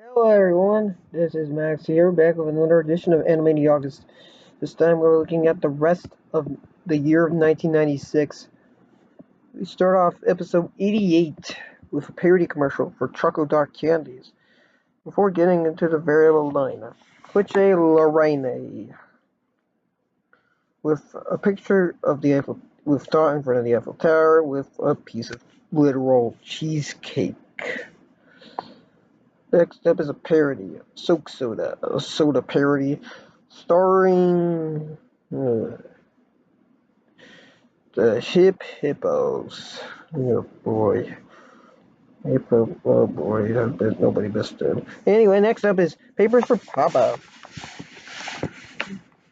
Hello everyone, this is Max here, back with another edition of Animaniaugust. This time we're looking at the rest of the year of 1996. We start off episode 88 with a parody commercial for Choco Dark Candies, before getting into the variable line, Quiche Lorraine, with a picture of the Eiffel, with Dot in front of the Eiffel Tower, with a piece of literal cheesecake. Next up is a parody, Soak Soda, a soda parody starring the Hip Hippos. Oh boy. Hippo, oh boy, nobody missed it. Anyway, next up is Papers for Papa.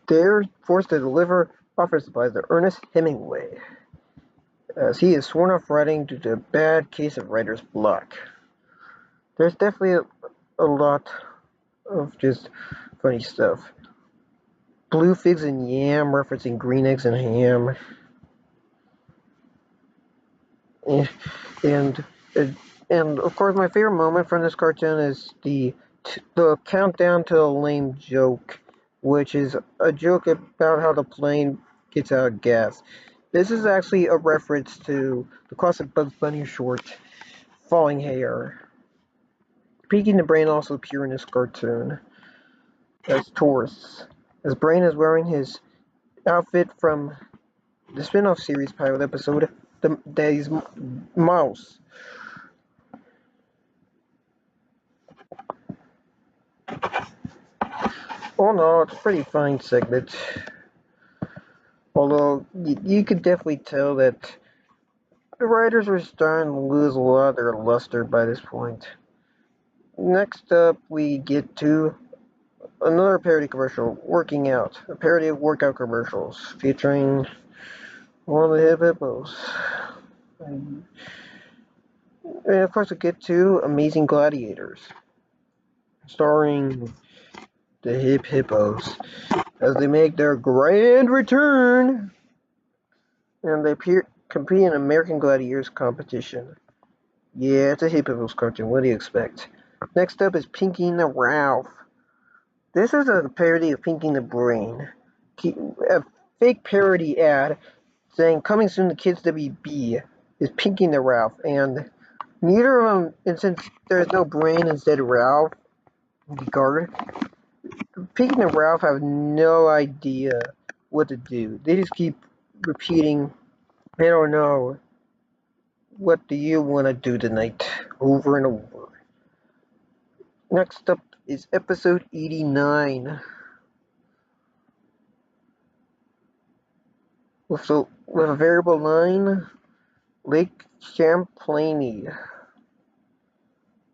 They're forced to deliver office supplies to Ernest Hemingway, as he is sworn off writing due to a bad case of writer's block. There's definitely a lot of just funny stuff. Blue figs and yam, referencing green eggs and ham. And and of course, my favorite moment from this cartoon is the countdown to a lame joke, which is a joke about how the plane gets out of gas. This is actually a reference to the classic Bugs Bunny short, Falling Hair. Pinky and the Brain also appear in this cartoon as tourists, as Brain is wearing his outfit from the spin-off series pilot episode, The Daddy's Mouse. Oh no, it's a pretty fine segment. Although, you could definitely tell that the writers were starting to lose a lot of their luster by this point. Next up, we get to another parody commercial, Working Out. A parody of workout commercials featuring one of the Hip Hippos. And of course, we get to Amazing Gladiators, starring the Hip Hippos, as they make their grand return, and they compete in American Gladiators competition. Yeah, it's a Hip Hippos cartoon, what do you expect? Next up is Pinky and the Ralph. This is a parody of Pinky and the Brain. A fake parody ad saying, coming soon to Kids WB is Pinky and the Ralph, and neither of them, and since there's no brain instead of Ralph, the guard, Pete and Ralph have no idea what to do. They just keep repeating, I don't know, what do you want to do tonight? Over and over. Next up is episode 89. With a variable line, Lake Champlain.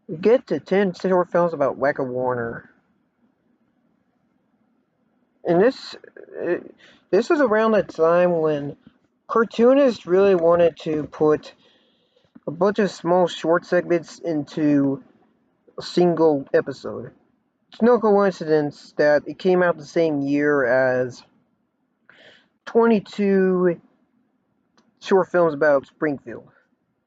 We get to 10 short films about Wacka Warner. And this is around the time when cartoonists really wanted to put a bunch of small short segments into a single episode. It's no coincidence that it came out the same year as 22 short films about Springfield.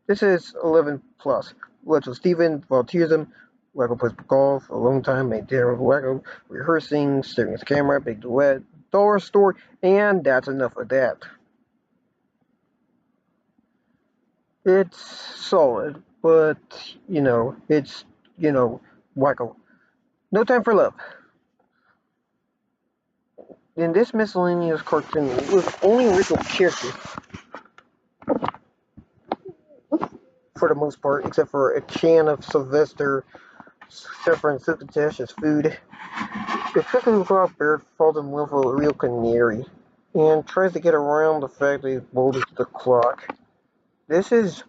This is 11 plus. Little Steven volunteers him. Wacko plays golf, alone time, made dinner with Wacko, rehearsing, staring at the camera, big duet, dollar store, and that's enough of that. It's solid, but, it's, Wacko. No time for love. In this miscellaneous cartoon, with only original characters, for the most part, except for a can of Sylvester suffering Succotash food, the cuckoo clock bird falls in love with a real canary, and tries to get around the fact that he's bolted to the clock. This is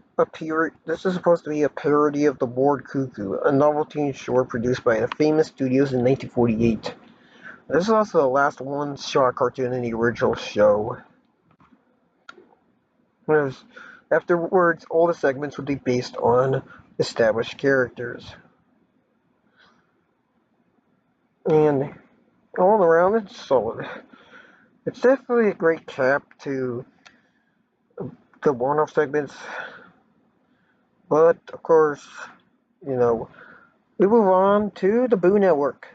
supposed to be a parody of The Bored Cuckoo, a novelty short produced by the Famous Studios in 1948. This is also the last one-shot cartoon in the original show. Afterwards, all the segments would be based on established characters. And all around, it's solid. It's definitely a great cap to the one-off segments, but of course, you know, We move on to the Boo Network.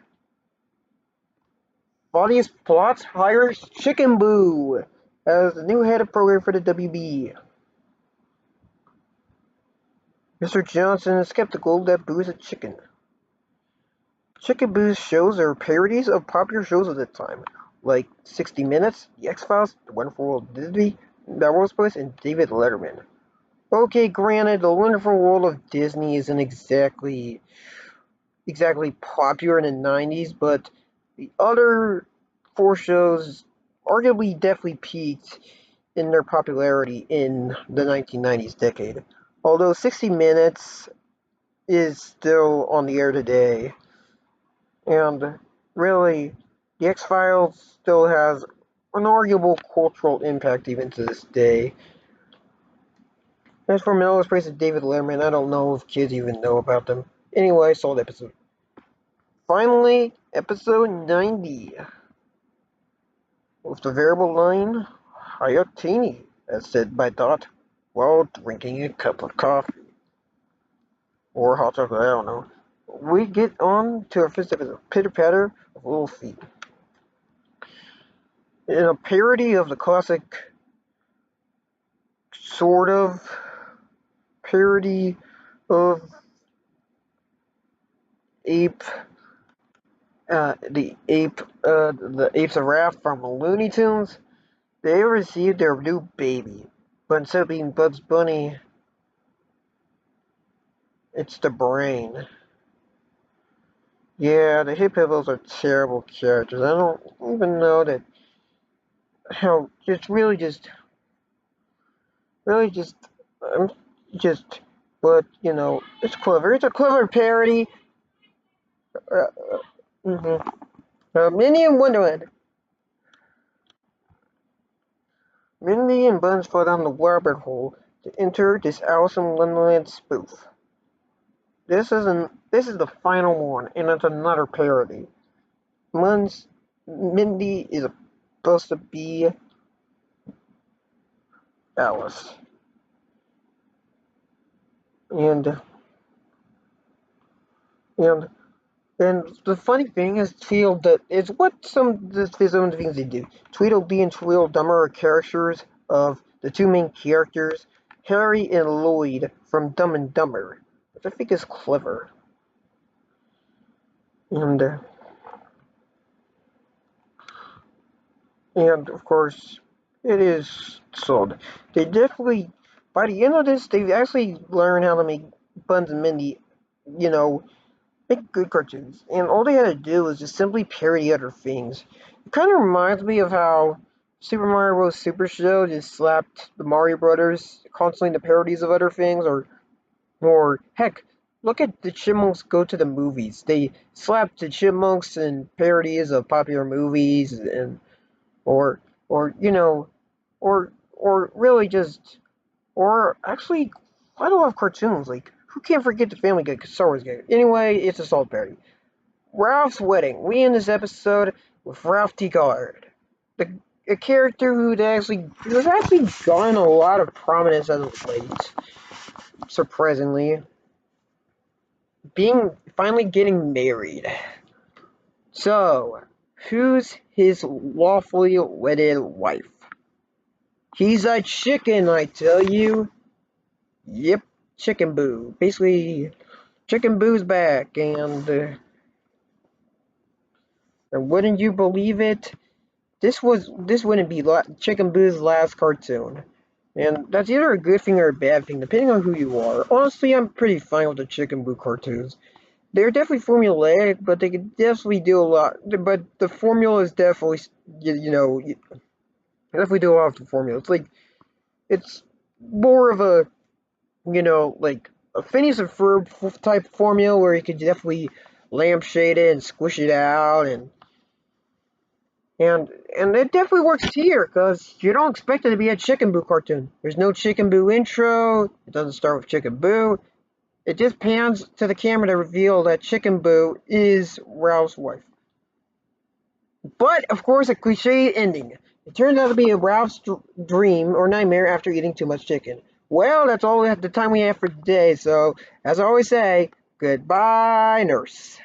Claudius Plots hires Chicken Boo as the new head of program for the WB. Mr. Johnson is skeptical that Boo is a chicken. Chicken Boo's shows are parodies of popular shows of the time, like 60 Minutes, The X-Files, The Wonderful World of Disney, Melrose Place, and David Letterman. Okay, granted, The Wonderful World of Disney isn't exactly popular in the 90s, but the other four shows arguably definitely peaked in their popularity in the 1990s decade. Although 60 Minutes is still on the air today, and really, The X-Files still has an arguable cultural impact even to this day. As for Melrose Place and David Letterman, I don't know if kids even know about them. Anyway, solid episode. Finally, episode 90. With the variable line, high-octane, as said by Dot, while drinking a cup of coffee. Or hot chocolate, I don't know. We get on to our first episode, Pitter-Patter of Little Feet. In a parody of the classic, sort of, parody of Ape, the Apes of Wrath from Looney Tunes, they received their new baby. But instead of being Bugs Bunny, it's the Brain. Yeah, the Hip Hippos are terrible characters. I don't even know that how it's really just, but you know, it's clever. It's a clever parody. Uh, mm-hmm. Minnie and Wonderland. Minnie and Buns fall down the rabbit hole to enter this Alice in Wonderland spoof. This is the final one, and it's another parody. Mindy is supposed to be Alice, and and and the funny thing is, it's what some of the things they do. Tweedledee and Tweedledummer are characters of the two main characters, Harry and Lloyd from Dumb and Dumber, which I think is clever. And and of course, it is sold. They definitely, by the end of this, they've actually learned how to make Buns and Mindy, you know, make good cartoons. And all they had to do was just simply parody other things. It kind of reminds me of how Super Mario Bros. Super Show just slapped the Mario Brothers constantly in the parodies of other things, or heck, look at the Chipmunks Go to the Movies. They slapped the Chipmunks in parodies of popular movies, and or you know, or really just, or actually quite a lot of cartoons. Like, who can't forget the Family Guy, Star Wars guy? Anyway, it's a solid parody. Ralph's Wedding. We end this episode with Ralph T. Collard, a character who's actually gotten a lot of prominence as of late. Surprisingly, finally getting married. So, who's his lawfully wedded wife? He's a chicken, I tell you. Yep, Chicken Boo. Basically, Chicken Boo's back, and wouldn't you believe it? This wouldn't be Chicken Boo's last cartoon, and that's either a good thing or a bad thing, depending on who you are. Honestly, I'm pretty fine with the Chicken Boo cartoons. They're definitely formulaic, but they could definitely do a lot. But the formula is definitely, definitely do a lot of the formula. It's more of a, like a Phineas and Ferb type formula where you could definitely lampshade it and squish it out, and it definitely works here because you don't expect it to be a Chicken Boo cartoon. There's no Chicken Boo intro. It doesn't start with Chicken Boo. It just pans to the camera to reveal that Chicken Boo is Ralph's wife. But, of course, a cliche ending. It turns out to be a Ralph's dream or nightmare after eating too much chicken. Well, that's all the time we have for today, so, as I always say, Goodbye, nurse.